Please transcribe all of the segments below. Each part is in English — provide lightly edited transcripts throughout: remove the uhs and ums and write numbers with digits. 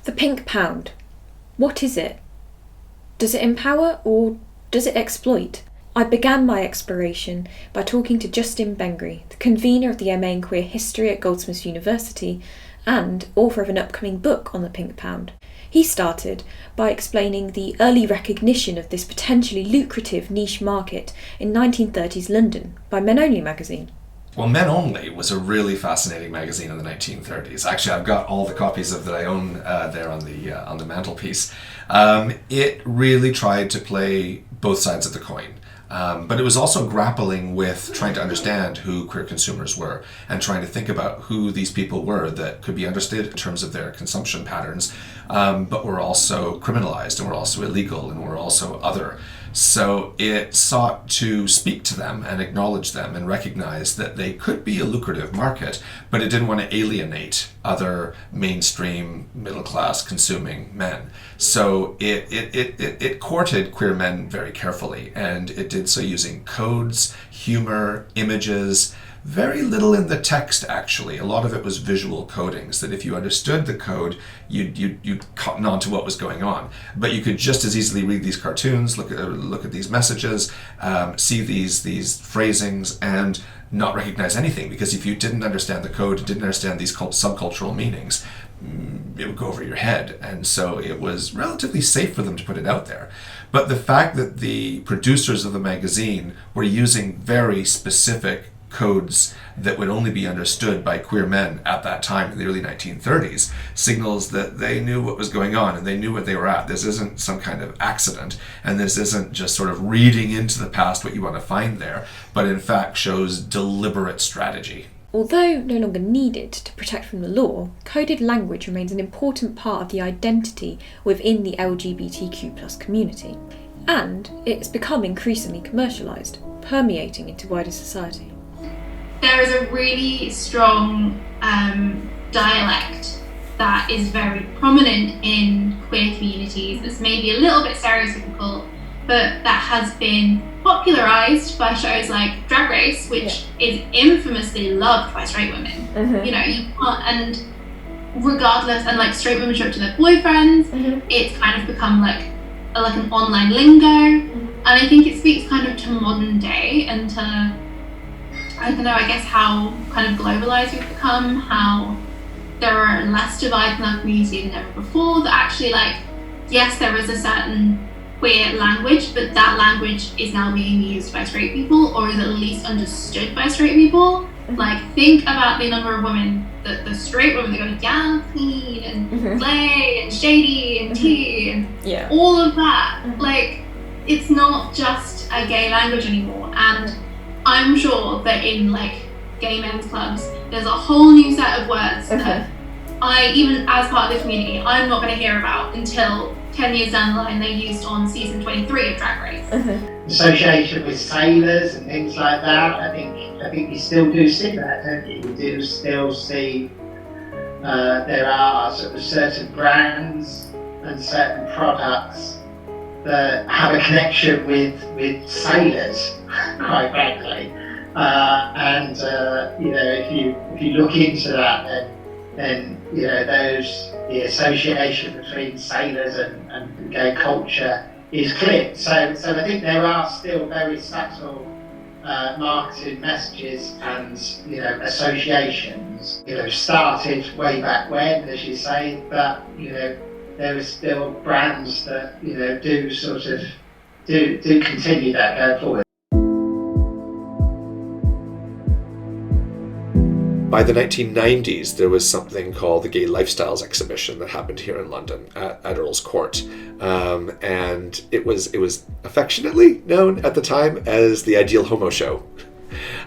The Pink Pound. What is it? Does it empower or does it exploit? I began my exploration by talking to Justin Bengry, the convener of the MA in Queer History at Goldsmiths University and author of an upcoming book on the Pink Pound. He started by explaining the early recognition of this potentially lucrative niche market in 1930s London by Men Only magazine. Well, Men Only was a really fascinating magazine in the 1930s. Actually, I've got all the copies of that I own there on the mantelpiece. It really tried to play both sides of the coin. But it was also grappling with trying to understand who queer consumers were and trying to think about who these people were that could be understood in terms of their consumption patterns, but were also criminalized and were also illegal and were also other. So it sought to speak to them and acknowledge them and recognize that they could be a lucrative market, but it didn't want to alienate other mainstream middle-class consuming men. So it courted queer men very carefully, and it did so using codes, humor, images, very little in the text actually. A lot of it was visual codings that if you understood the code, you'd cotton on to what was going on. But you could just as easily read these cartoons, look at these messages, see these phrasings, and not recognize anything, because if you didn't understand the code, didn't understand these subcultural meanings, it would go over your head. And so it was relatively safe for them to put it out there. But the fact that the producers of the magazine were using very specific codes that would only be understood by queer men at that time in the early 1930s signals that they knew what was going on and they knew what they were at. This isn't some kind of accident, and this isn't just sort of reading into the past what you want to find there, but in fact shows deliberate strategy. Although no longer needed to protect from the law, coded language remains an important part of the identity within the LGBTQ+ community, and it's become increasingly commercialised, permeating into wider society. There is a really strong dialect that is very prominent in queer communities. It's maybe a little bit stereotypical, but that has been popularised by shows like Drag Race, which is infamously loved by straight women. Mm-hmm. You know, you can't, and regardless, and like straight women show it to their boyfriends, it's kind of become like an online lingo, and I think it speaks kind of to modern day and to, I don't know, I guess how kind of globalised we've become, how there are less divides in our community than ever before, that actually, like, yes, there is a certain queer language, but that language is now being used by straight people, or is at least understood by straight people. Mm-hmm. Like, think about the number of women, the straight women that go, yeah, queen, and slay, and shady, and tea, and all of that. Mm-hmm. Like, it's not just a gay language anymore, and I'm sure that in like gay men's clubs, there's a whole new set of words that I, even as part of the community, I'm not going to hear about until 10 years down the line they're used on season 23 of Drag Race. Association with sailors and things like that, I think you still do see that, don't you? You do still see there are sort of certain brands and certain products that have a connection with sailors, quite frankly, and you know, if you look into that, then you know, the association between sailors and gay culture is clear. So I think there are still very subtle marketing messages and, you know, associations, you know, started way back when, as you say, but you know, there are still brands that, you know, do continue that going forward. By the 1990s, there was something called the Gay Lifestyles Exhibition that happened here in London at Earl's Court, and it was affectionately known at the time as the Ideal Homo Show.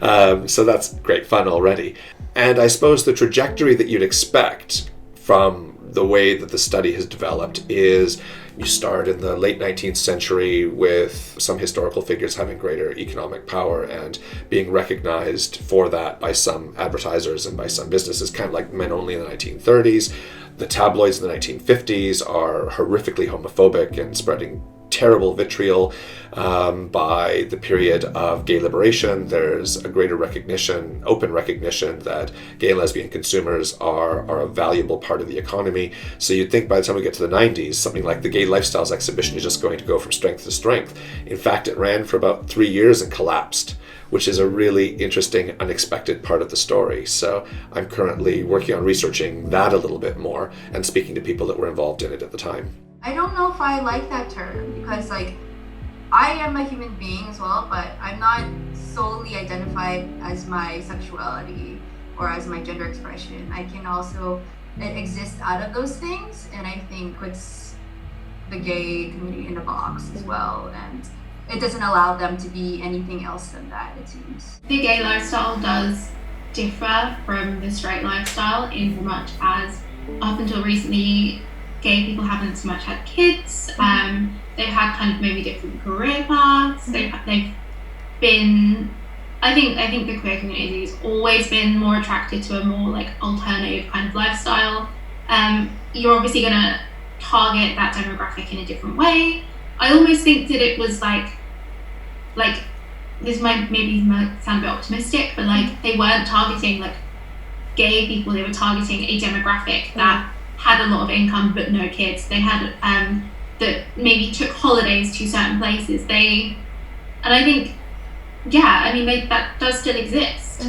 So that's great fun already. And I suppose the trajectory that you'd expect from the way that the study has developed is you start in the late 19th century with some historical figures having greater economic power and being recognized for that by some advertisers and by some businesses, kind of like Men Only in the 1930s. The tabloids in the 1950s are horrifically homophobic and spreading terrible vitriol by the period of gay liberation. There's a greater recognition, open recognition, that gay and lesbian consumers are a valuable part of the economy. So you'd think by the time we get to the 90s, something like the Gay Lifestyles exhibition is just going to go from strength to strength. In fact, it ran for about 3 years and collapsed, which is a really interesting, unexpected part of the story. So I'm currently working on researching that a little bit more and speaking to people that were involved in it at the time. I don't know if I like that term, because like I am a human being as well, but I'm not solely identified as my sexuality or as my gender expression. I can also exist out of those things, and I think puts the gay community in a box as well, and it doesn't allow them to be anything else than that, it seems. The gay lifestyle does differ from the straight lifestyle in so much as up until recently, gay people haven't so much had kids. They've had kind of maybe different career paths. They've been. I think the queer community has always been more attracted to a more like alternative kind of lifestyle. You're obviously going to target that demographic in a different way. I almost think that it was like this might sound a bit optimistic, but like they weren't targeting like gay people. They were targeting a demographic that had a lot of income but no kids. They had that maybe took holidays to certain places. And I think, that does still exist.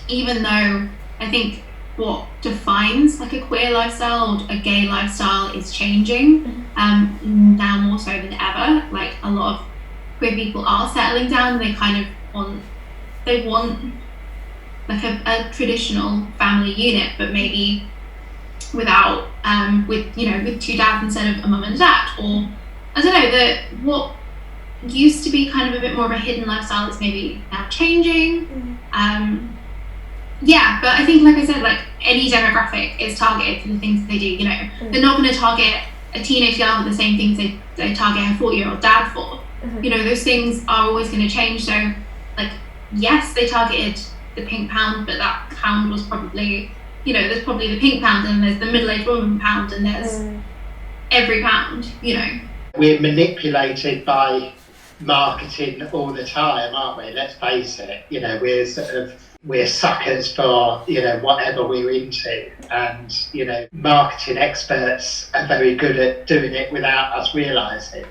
Even though I think what defines like a queer lifestyle or a gay lifestyle is changing now more so than ever. Like a lot of queer people are settling down. They kind of want like a traditional family unit, but maybe without with two dads instead of a mum and a dad, or I don't know, what used to be kind of a bit more of a hidden lifestyle is maybe now changing. But I think, like I said, like any demographic is targeted for the things that they do. They're not going to target a teenage girl with the same things they target a 40-year-old dad for. Those things are always going to change. So like, yes, they targeted the pink pound, but that pound was probably, there's probably the pink pound, and there's the middle-aged woman pound, and there's every pound, We're manipulated by marketing all the time, aren't we? Let's face it. We're suckers for, whatever we're into. And, marketing experts are very good at doing it without us realising.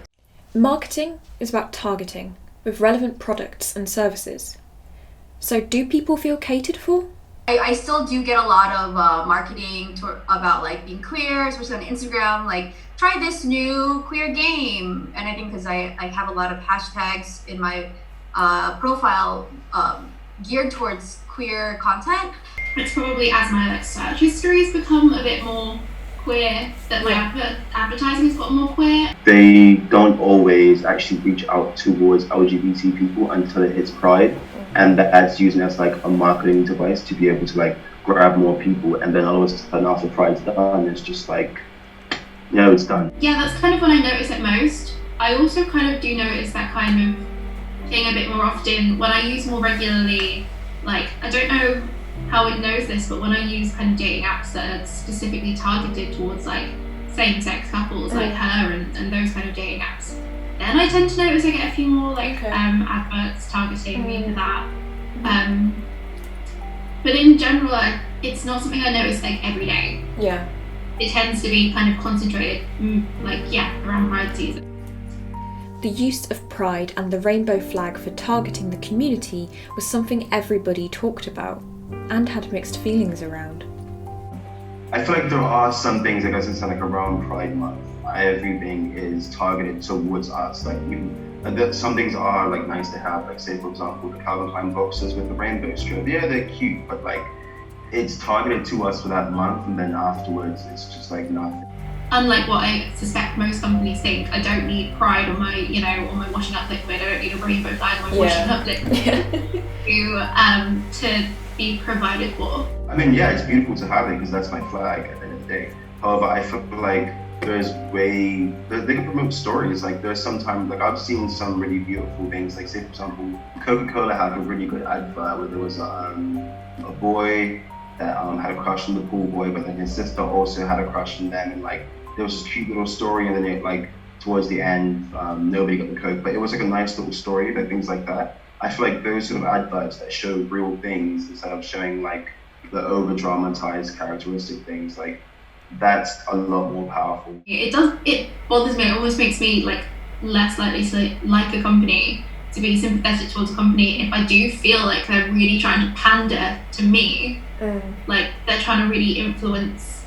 Marketing is about targeting with relevant products and services. So do people feel catered for? I still do get a lot of marketing about like being queer, especially on Instagram, like try this new queer game. And I think because I have a lot of hashtags in my profile geared towards queer content. It's probably as my like search history has become a bit more queer, that my advertising's got more queer. They don't always actually reach out towards LGBT people until it hits Pride. And that's using as like a marketing device to be able to like grab more people, and then all of a sudden after Pride's done, it's just like, it's done. Yeah, that's kind of when I notice it most. I also kind of do notice that kind of thing a bit more often when I use more regularly. Like, I don't know how it knows this, but when I use kind of dating apps that are specifically targeted towards like same-sex couples like her and those kind of dating apps, then I tend to notice I get a few more like adverts targeting me for that. But in general, it's not something I notice like every day. Yeah. It tends to be kind of concentrated, around Pride season. The use of pride and the rainbow flag for targeting the community was something everybody talked about and had mixed feelings around. I feel like there are some things, I guess it's like around Pride Month, everything is targeted towards us. Like some things are like nice to have, like say for example the Calvin Klein boxes with the rainbow strip. Yeah, they're cute, but like it's targeted to us for that month, and then afterwards it's just like nothing. Unlike what I suspect most companies think, I don't need Pride on my, on my washing up liquid. I don't need a rainbow flag on my washing up liquid to be provided for. I mean, yeah, it's beautiful to have it because that's my flag at the end of the day. However, I feel like they can promote stories. Like there's sometimes, like I've seen some really beautiful things. Like say for example, Coca-Cola had a really good advert where there was a boy that had a crush on the pool boy, but then his sister also had a crush on them, and like there was this cute little story, and then it like towards the end, nobody got the Coke, but it was like a nice little story, like things like that. I feel like those sort of adverts that show real things instead of showing like the over dramatized characteristic things, like that's a lot more powerful. It bothers me. It almost makes me like less likely to like a company, to be sympathetic towards a company, if I do feel like they're really trying to pander to me, like they're trying to really influence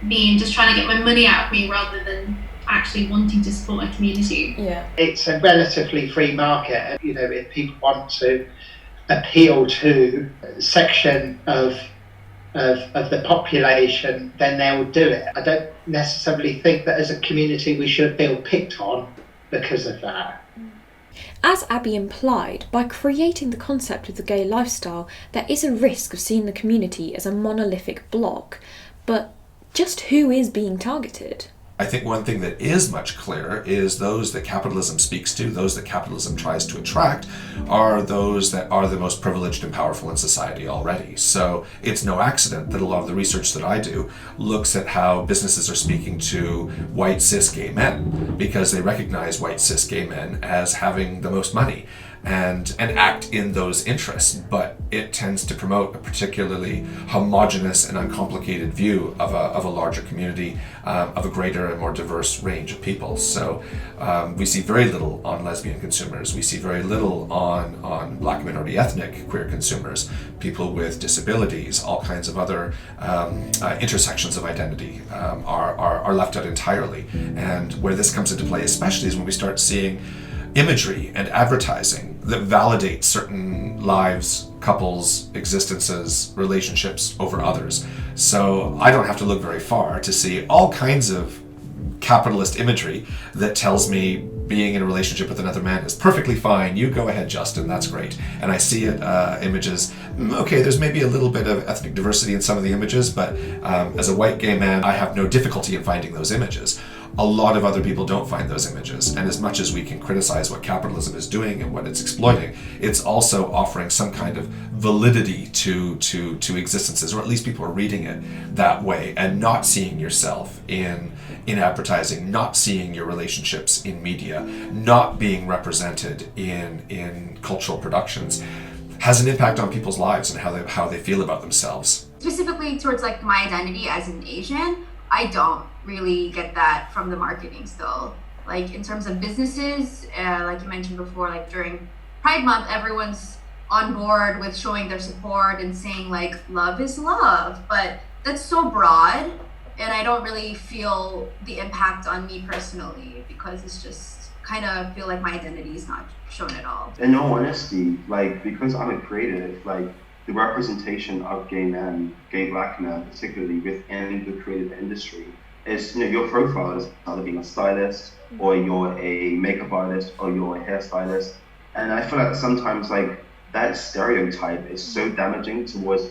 me and just trying to get my money out of me rather than actually wanting to support a community. Yeah. It's a relatively free market, and you know, if people want to appeal to a section of the population, then they will do it. I don't necessarily think that as a community we should feel picked on because of that. As Abby implied, by creating the concept of the gay lifestyle, there is a risk of seeing the community as a monolithic block. But just who is being targeted? I think one thing that is much clearer is those that capitalism speaks to, those that capitalism tries to attract, are those that are the most privileged and powerful in society already. So it's no accident that a lot of the research that I do looks at how businesses are speaking to white cis gay men, because they recognize white cis gay men as having the most money and act in those interests, but it tends to promote a particularly homogenous and uncomplicated view of a larger community, of a greater and more diverse range of people. So we see very little on lesbian consumers. We see very little on Black minority ethnic queer consumers, people with disabilities, all kinds of other intersections of identity are left out entirely. And where this comes into play especially is when we start seeing imagery and advertising that validates certain lives, couples, existences, relationships over others. So I don't have to look very far to see all kinds of capitalist imagery that tells me being in a relationship with another man is perfectly fine. You go ahead, Justin, that's great. And I see it, images, okay, there's maybe a little bit of ethnic diversity in some of the images, but as a white gay man, I have no difficulty in finding those images. A lot of other people don't find those images, and as much as we can criticize what capitalism is doing and what it's exploiting, it's also offering some kind of validity to existences, or at least people are reading it that way and not seeing yourself in advertising, not seeing your relationships in media, not being represented in cultural productions, has an impact on people's lives and how they feel about themselves. Specifically towards like my identity as an Asian, I don't really get that from the marketing still. Like in terms of businesses, like you mentioned before, like during Pride Month, everyone's on board with showing their support and saying like love is love, but that's so broad, and I don't really feel the impact on me personally, because it's just kind of feel like my identity is not shown at all. In all honesty, like because I'm a creative, like the representation of gay men, gay Black men, particularly within the creative industry, is, you know, your profile is either being a stylist, or you're a makeup artist, or you're a hairstylist. And I feel like sometimes like that stereotype is so damaging towards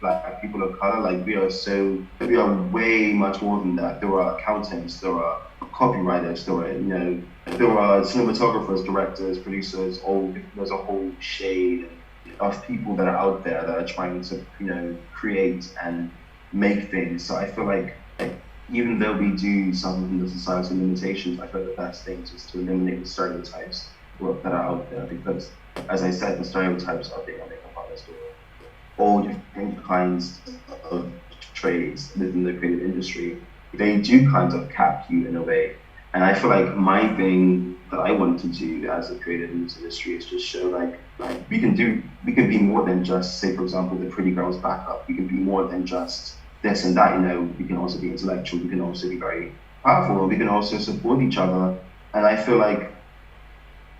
Black people of color. Like we are way much more than that. There are accountants, there are copywriters, there are cinematographers, directors, producers, there's a whole shade of people that are out there that are trying to, create and make things. So I feel like even though we do some of the societal limitations, I feel like the best thing is to eliminate the stereotypes that are out there, because, as I said, the stereotypes of being a makeup artist or all different kinds of trades within the creative industry, they do kind of cap you in a way. And I feel like my thing that I want to do as a creative in this industry is just show like we can be more than just, say, for example, the pretty girls backup. We can be more than just this and that. We can also be intellectual. We can also be very powerful. We can also support each other. And I feel like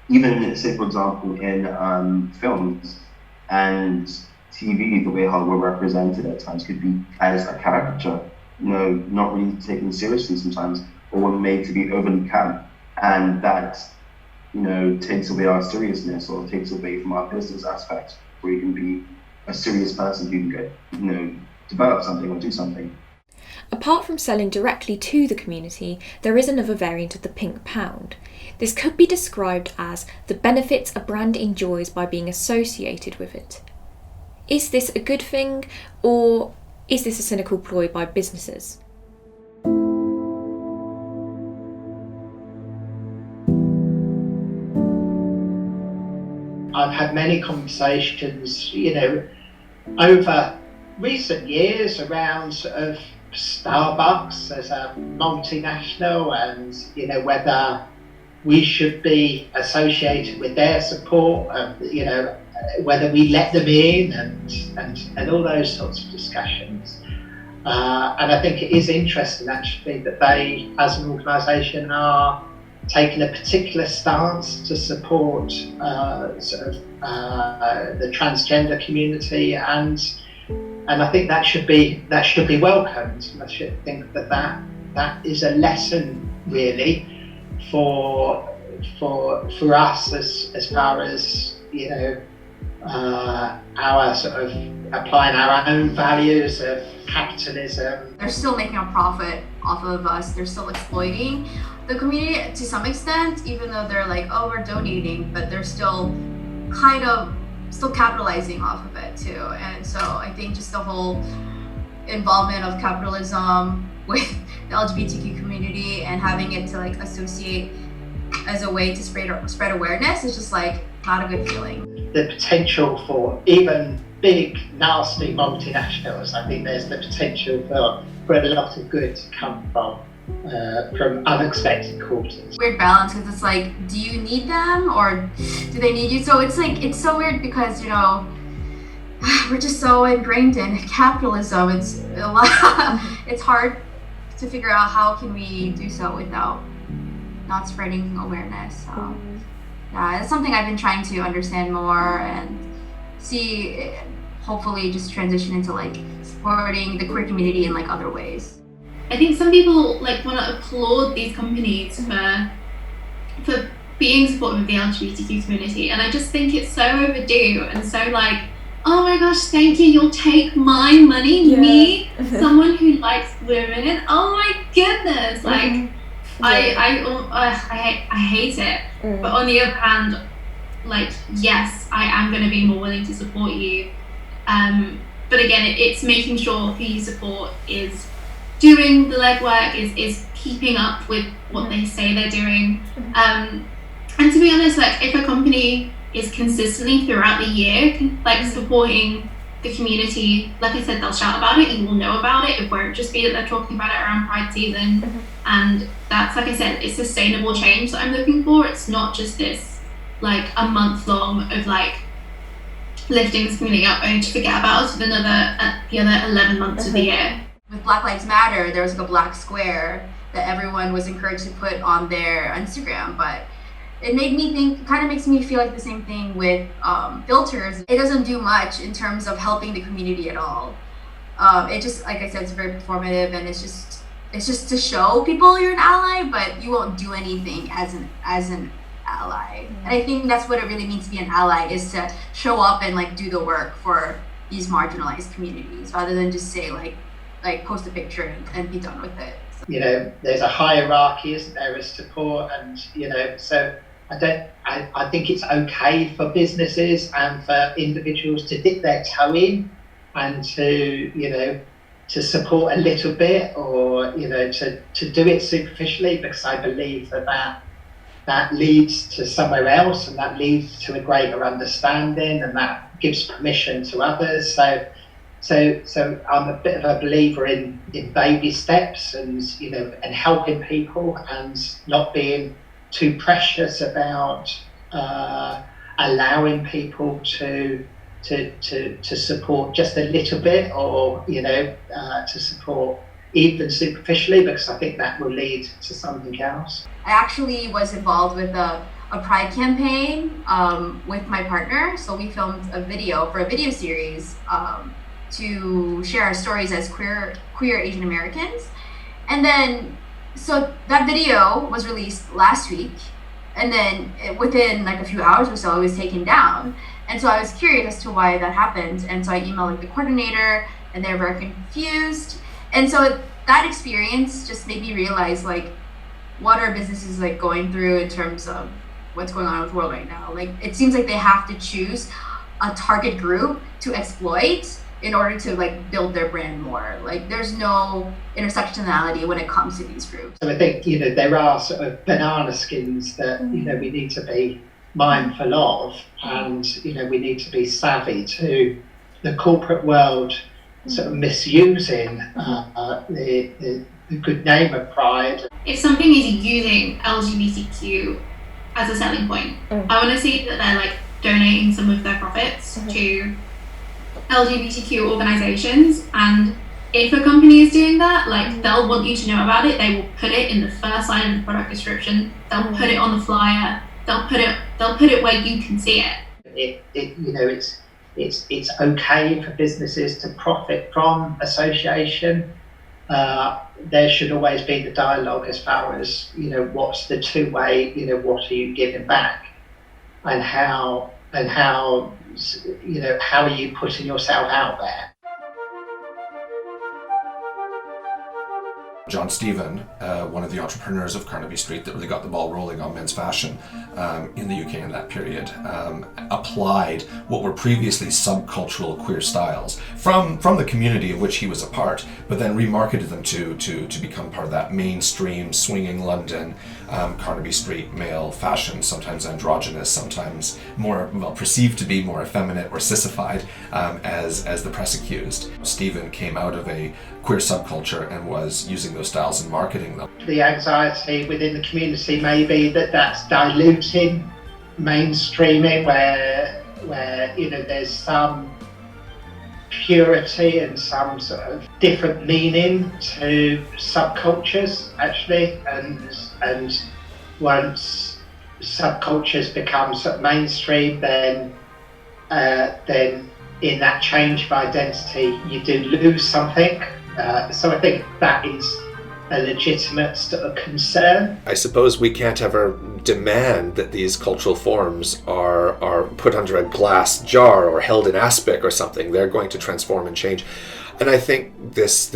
even, say, for example, in films and TV, the way how we're represented at times could be as a caricature, not really taken seriously sometimes, or we're made to be overly camp, and that, takes away our seriousness or takes away from our business aspect, where you can be a serious person who can get, develop something or do something. Apart from selling directly to the community, there is another variant of the pink pound. This could be described as the benefits a brand enjoys by being associated with it. Is this a good thing, or is this a cynical ploy by businesses? I've had many conversations, over recent years around sort of Starbucks as a multinational, and whether we should be associated with their support, whether we let them in, and all those sorts of discussions. And I think it is interesting actually that they, as an organisation, are taking a particular stance to support the transgender community, and I think that should be welcomed. I should think that is a lesson really for us as far as our sort of applying our own values of capitalism. They're still making a profit off of us. They're still exploiting the community to some extent, even though they're like, oh, we're donating, but they're still kind of still capitalizing off of it too. And so I think just the whole involvement of capitalism with the LGBTQ community and having it to like associate as a way to spread awareness is just like not a good feeling. The potential for even big, nasty multinationals, I think there's the potential for a lot of good to come from unexpected quarters. Weird balance, because it's like, do you need them or do they need you? So it's like, it's so weird because, we're just so ingrained in capitalism. It's a lot, it's hard to figure out how can we do so without not spreading awareness. So yeah, it's something I've been trying to understand more and see, hopefully just transition into like supporting the queer community in like other ways. I think some people like want to applaud these companies for being supportive of the LGBTQ community, and I just think it's so overdue and so like, oh my gosh, thank you, you'll take my money, me, someone who likes women, oh my goodness, like I hate it. But on the other hand, like, yes, I am going to be more willing to support you, but again, it's making sure who you support is doing the legwork, is keeping up with what they say they're doing. And to be honest, like if a company is consistently throughout the year like supporting the community, like I said, they'll shout about it, you will know about it. It won't just be that they're talking about it around Pride season. And that's, like I said, it's sustainable change that I'm looking for. It's not just this like a month long of like lifting this community up only to forget about us for the other 11 months of the year. With Black Lives Matter, there was like a black square that everyone was encouraged to put on their Instagram, but it made me think, kind of makes me feel like the same thing with filters. It doesn't do much in terms of helping the community at all. It just, like I said, it's very performative, and it's just to show people you're an ally, but you won't do anything as an ally. And I think that's what it really means to be an ally, is to show up and like do the work for these marginalized communities, rather than just say like post a picture and be done with it. So. There's a hierarchy, isn't there, of support, and so I think it's okay for businesses and for individuals to dip their toe in and to support a little bit, or to do it superficially, because I believe that leads to somewhere else, and that leads to a greater understanding, and that gives permission to others. So I'm a bit of a believer in baby steps and helping people, and not being too precious about allowing people to support just a little bit, or to support even superficially, because I think that will lead to something else. I actually was involved with a Pride campaign with my partner. So we filmed a video for a video series to share our stories as queer Asian Americans. And then, so that video was released last week, and then within like a few hours or so, it was taken down. And so I was curious as to why that happened. And so I emailed like the coordinator, and they were very confused. And so that experience just made me realize like what our businesses like going through in terms of what's going on with the world right now. Like it seems like they have to choose a target group to exploit in order to like build their brand more. Like there's no intersectionality when it comes to these groups. So I think there are sort of banana skins that we need to be mindful of, and we need to be savvy to the corporate world sort of misusing the good name of Pride. If something is using LGBTQ as a selling point, I want to see that they're like donating some of their profits to LGBTQ organizations, and if a company is doing that, like they'll want you to know about it. They will put it in the first line of the product description. They'll put it on the flyer. They'll put it where you can see it. It's okay for businesses to profit from association. There should always be the dialogue as far as what's the two-way. What are you giving back, and how are you putting yourself out there? John Stephen, one of the entrepreneurs of Carnaby Street that really got the ball rolling on men's fashion in the UK in that period, applied what were previously subcultural queer styles from the community of which he was a part, but then remarketed them to become part of that mainstream swinging London Carnaby Street male fashion, sometimes androgynous, sometimes more perceived to be more effeminate or sissified, as the press accused. Stephen came out of a queer subculture and was using those styles and marketing them. The anxiety within the community may be that that's diluting mainstreaming, where there's some purity and some sort of different meaning to subcultures actually, and once subcultures become sort of mainstream, then in that change of identity you do lose something. So I think that is a legitimate sort of concern. I suppose we can't ever demand that these cultural forms are put under a glass jar or held in aspic or something. They're going to transform and change. And I think this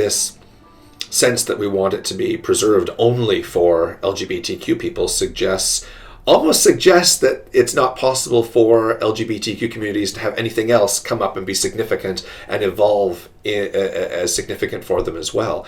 sense that we want it to be preserved only for LGBTQ people almost suggests that it's not possible for LGBTQ communities to have anything else come up and be significant and evolve as significant for them as well.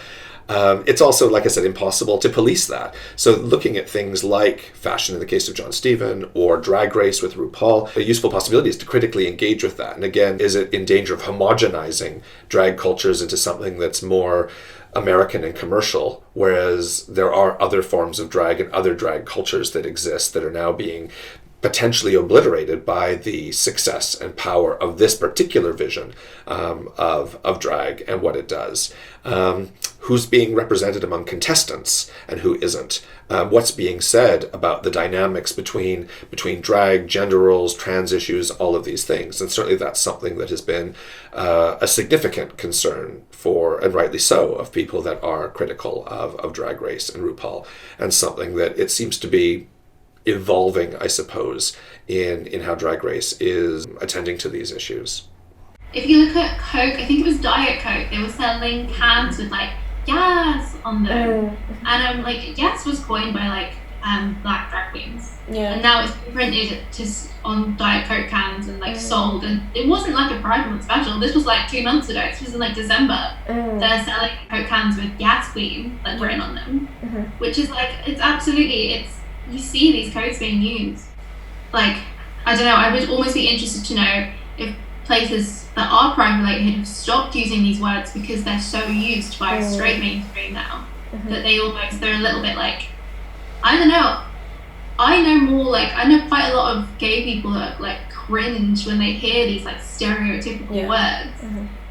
It's also, like I said, impossible to police that. So looking at things like fashion in the case of John Stephen or Drag Race with RuPaul, a useful possibility is to critically engage with that. And again, is it in danger of homogenizing drag cultures into something that's more American and commercial, whereas there are other forms of drag and other drag cultures that exist that are now being potentially obliterated by the success and power of this particular vision of drag and what it does. Who's being represented among contestants and who isn't? What's being said about the dynamics between drag, gender roles, trans issues, all of these things. And certainly that's something that has been a significant concern for, and rightly so, of people that are critical of Drag Race and RuPaul, and something that it seems to be evolving, I suppose, in how Drag Race is attending to these issues. If you look at Coke, I think it was Diet Coke, they were selling cans with like "Yes" on them, and like "Yes" was coined by like black drag queens, and now it's printed just on Diet Coke cans and like sold, and it wasn't like a Pride Month special. This was like 2 months ago. This was in like December. They're selling Coke cans with "Yes Queen" like written on them, which is like you see these codes being used. Like, I don't know, I would almost be interested to know if places that are pride related have stopped using these words because they're so used by a straight mainstream now that they're a little bit like, I don't know. I know quite a lot of gay people that like cringe when they hear these like stereotypical words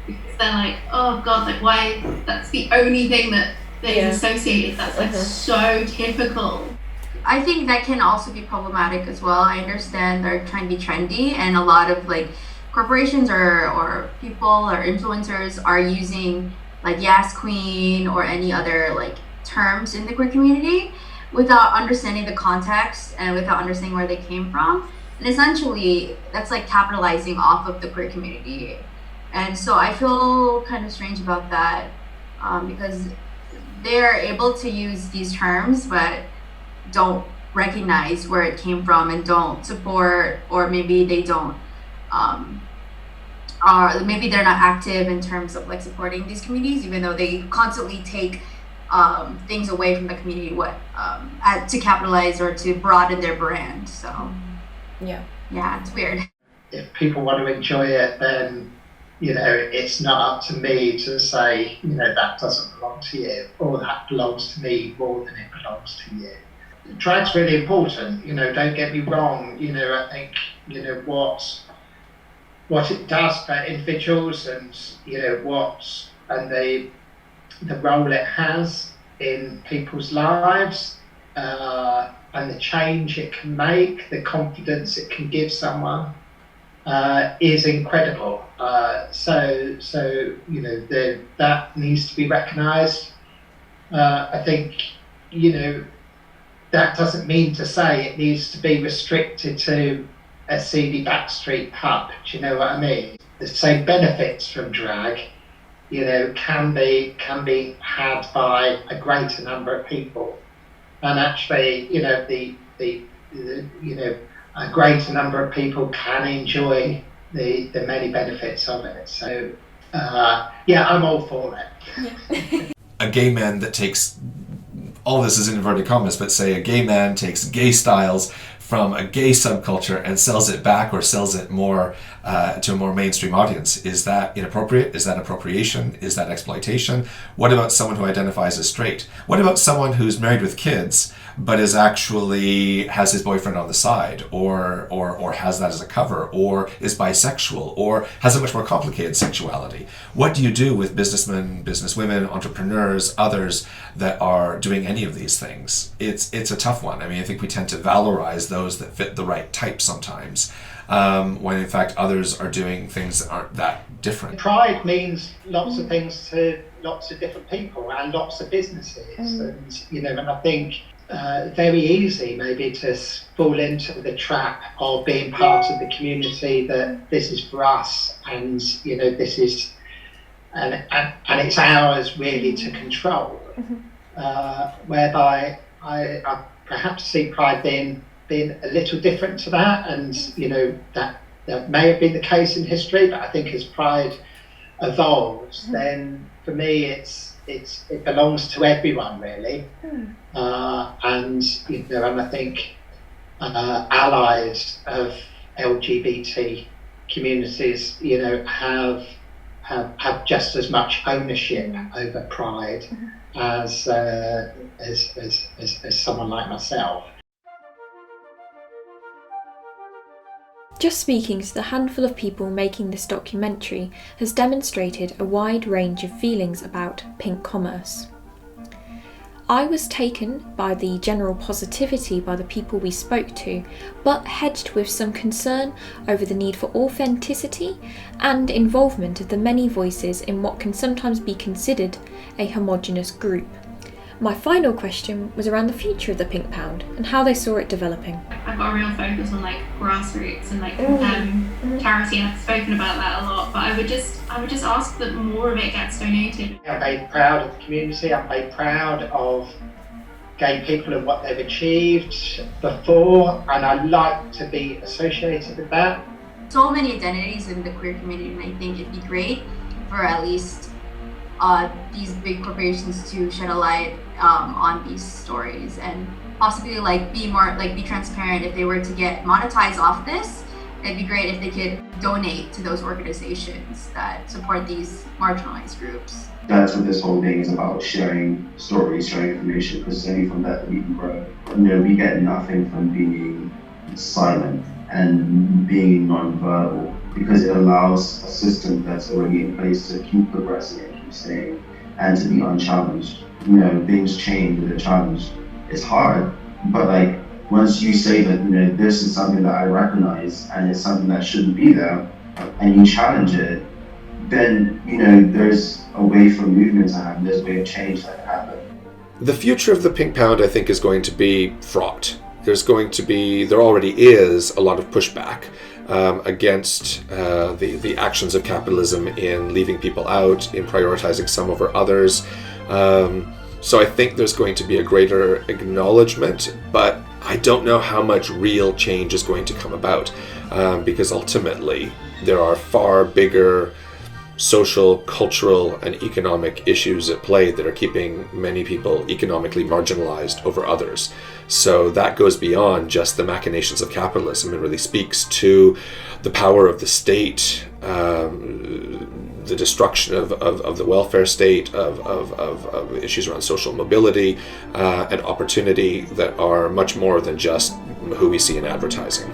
because they're like, oh god, like why, that's the only thing that is associated, that's like so typical. I think that can also be problematic as well. I understand they're trying to be trendy, and a lot of like corporations or people or influencers are using like "Yes Queen" or any other like terms in the queer community without understanding the context and without understanding where they came from. And essentially that's like capitalizing off of the queer community. And so I feel kind of strange about that, because they're able to use these terms but don't recognize where it came from and don't support, or maybe they don't or maybe they're not active in terms of like supporting these communities, even though they constantly take things away from the community to capitalize or to broaden their brand. So Yeah. Yeah, it's weird. If people want to enjoy it, then, it's not up to me to say, that doesn't belong to you, or that belongs to me more than it belongs to you. Drag's really important, don't get me wrong. I think, what it does for individuals and, the role it has in people's lives, and the change it can make, the confidence it can give someone, is incredible. That needs to be recognised. I think, that doesn't mean to say it needs to be restricted to a seedy backstreet pub. Do you know what I mean? The same benefits from drag, can be had by a greater number of people, and actually, a greater number of people can enjoy the many benefits of it. So, I'm all for it. Yeah. A gay man that takes, all this is in inverted commas, but say a gay man takes gay styles from a gay subculture and sells it back, or sells it more to a more mainstream audience. Is that inappropriate? Is that appropriation? Is that exploitation? What about someone who identifies as straight? What about someone who's married with kids but is actually has his boyfriend on the side, or has that as a cover, or is bisexual, or has a much more complicated sexuality? What do you do with businessmen, businesswomen, entrepreneurs, others that are doing any of these things? It's a tough one. I mean, I think we tend to valorize those that fit the right type sometimes, when in fact others are doing things that aren't that different. Pride means lots of things to lots of different people and lots of businesses, and I think very easy maybe to fall into the trap of being part of the community, that this is for us, and this is and it's ours really to control. Whereby I perhaps see pride being a little different to that, and that may have been the case in history, but I think as pride evolves, then for me it belongs to everyone really, and I think allies of LGBT communities have just as much ownership over pride as someone like myself. Just speaking to the handful of people making this documentary has demonstrated a wide range of feelings about pink commerce. I was taken by the general positivity by the people we spoke to, but hedged with some concern over the need for authenticity and involvement of the many voices in what can sometimes be considered a homogenous group. My final question was around the future of the Pink Pound and how they saw it developing. I've got a real focus on grassroots and charity, and I've spoken about that a lot, but I would just ask that more of it gets donated. I'm very proud of the community. I'm very proud of gay people and what they've achieved before, and I like to be associated with that. So many identities in the queer community, and I think it'd be great for at least these big corporations to shed a light on these stories, and possibly be transparent. If they were to get monetized off this, it'd be great if they could donate to those organizations that support these marginalized groups. That's what this whole thing is about: sharing stories, sharing information, because it's only from that we can grow. We get nothing from being silent and being non-verbal, because it allows a system that's already in place to keep progressing and keep staying, and to be unchallenged. Things change and they're challenged. It's hard, but once you say that this is something that I recognize and it's something that shouldn't be there, and you challenge it, then there's a way for movement to happen. There's a way of change that can happen. The future of the Pink Pound, I think, is going to be fraught. There already is a lot of pushback against the actions of capitalism in leaving people out, in prioritizing some over others. So I think there's going to be a greater acknowledgement, but I don't know how much real change is going to come about, because ultimately there are far bigger social, cultural, and economic issues at play that are keeping many people economically marginalized over others. So that goes beyond just the machinations of capitalism. It really speaks to the power of the state, the destruction of the welfare state, of issues around social mobility and opportunity that are much more than just who we see in advertising.